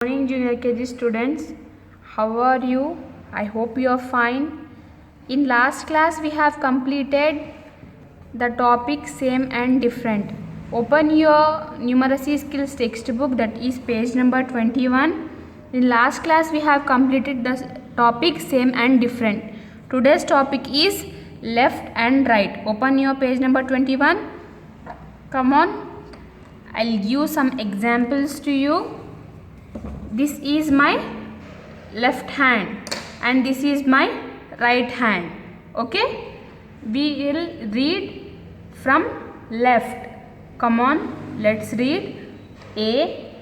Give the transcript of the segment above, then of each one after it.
Morning junior KG students, how are you? I hope you are fine. In last class we have completed the topic same and different. Open your numeracy skills textbook, that is page number 21. In last class we have completed the topic same and different. Today's topic is left and right. Open your page number 21. Come on, I'll give some examples to you. This is my left hand and this is my right hand. Okay, we will read from left. Come on, let's read. A,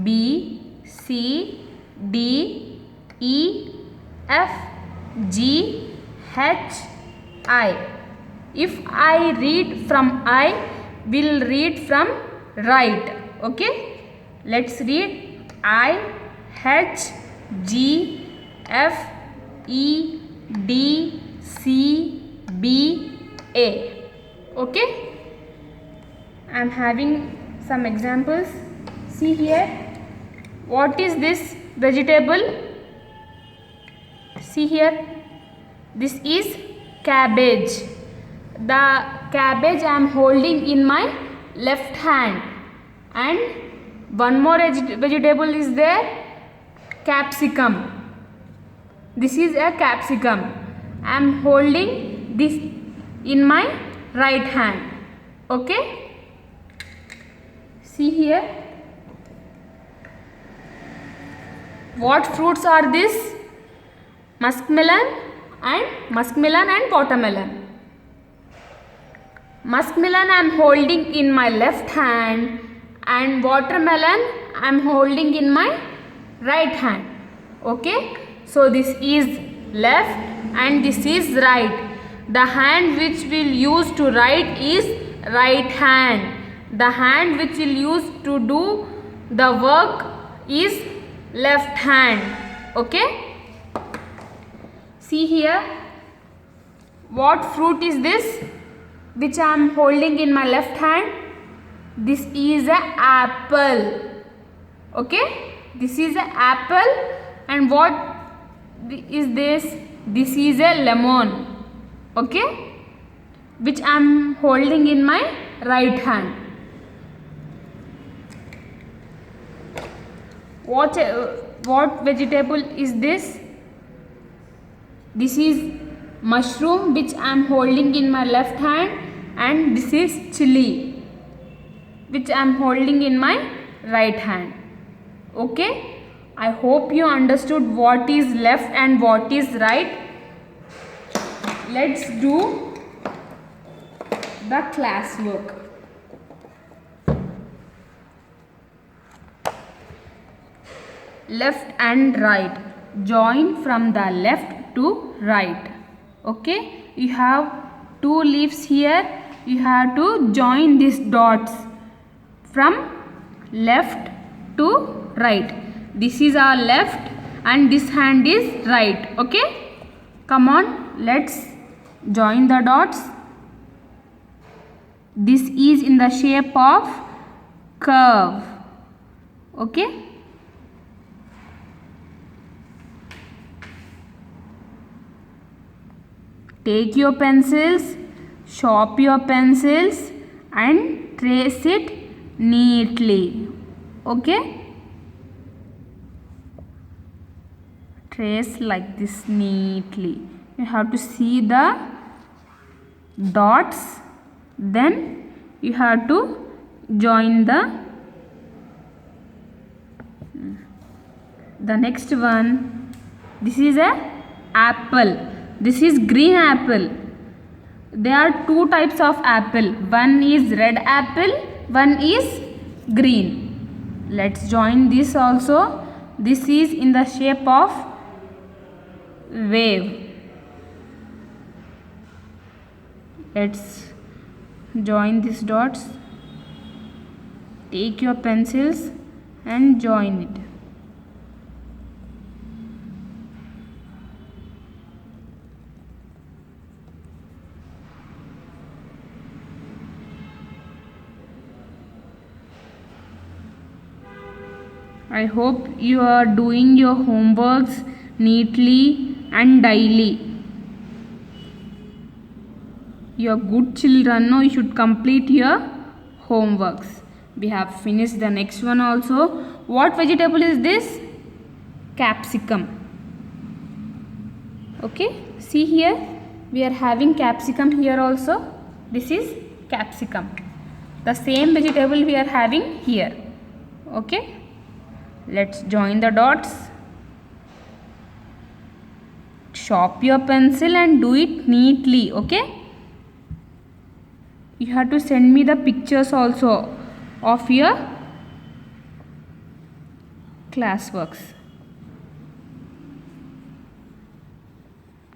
B, C, D, E, F, G, H, I. If I read from I, will read from right. Okay, let's read. I, H, G, F, E, D, C, B, A. Okay, I am having some examples. See here, what is this vegetable? See here, this is cabbage. The cabbage I am holding in my left hand, and one more vegetable is there, capsicum. This is a capsicum. I am holding this in my right hand. Okay, see here, what fruits are this? Muskmelon and watermelon. Muskmelon I am holding in my left hand and watermelon I am holding in my right hand. Okay, so this is left and this is right. The hand which we'll use to write is right hand. The hand which we'll use to do the work is left hand. Okay, see here, what fruit is this which I am holding in my left hand? This is a apple. Okay, this is a apple. And what is this? This is a lemon. Okay, which I am holding in my right hand. What vegetable is this? This is mushroom which I am holding in my left hand, and this is chili which I am holding in my right hand. Okay, I hope you understood what is left and what is right. Let's do the classwork. Left and right. Join from the left to right. Okay, you have two leaves here. You have to join these dots from left to right. This is our left and this hand is right. Okay, come on, let's join the dots. This is in the shape of curve. Okay, take your pencils, sharpen your pencils and trace it neatly. Okay, trace like this neatly. You have to see the dots, then you have to join the next one. This is a apple. This is green apple. There are two types of apple. One is red apple, one is green. Let's join this also. This is in the shape of wave. Let's join these dots. Take your pencils and join it. I hope you are doing your homeworks neatly and daily. You are good children, no? You should complete your homeworks. We have finished the next one also. What vegetable is this? Capsicum. Okay, see here, we are having capsicum here also. This is capsicum. The same vegetable we are having here. Okay, let's join the dots. Sharpen your pencil and do it neatly. Okay, you have to send me the pictures also of your classworks.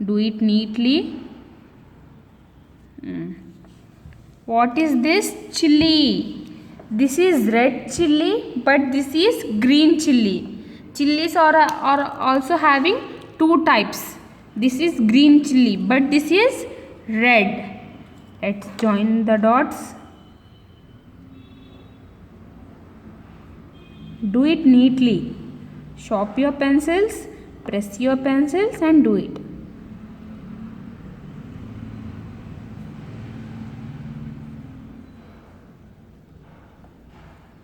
Do it neatly. What is this? Chili. This is red chili, but this is green chili. Chilies are also having two types. This is green chili, but this is red. Let's join the dots. Do it neatly. Sharpen your pencils, press your pencils and do it.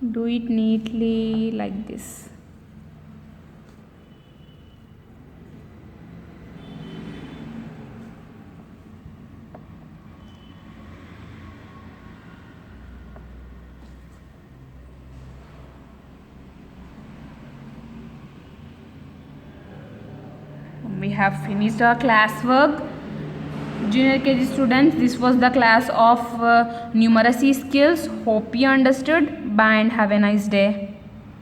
Do it neatly like this. We have finished our classwork. Junior KG students, this was the class of numeracy skills. Hope you understood. Bye and have a nice day.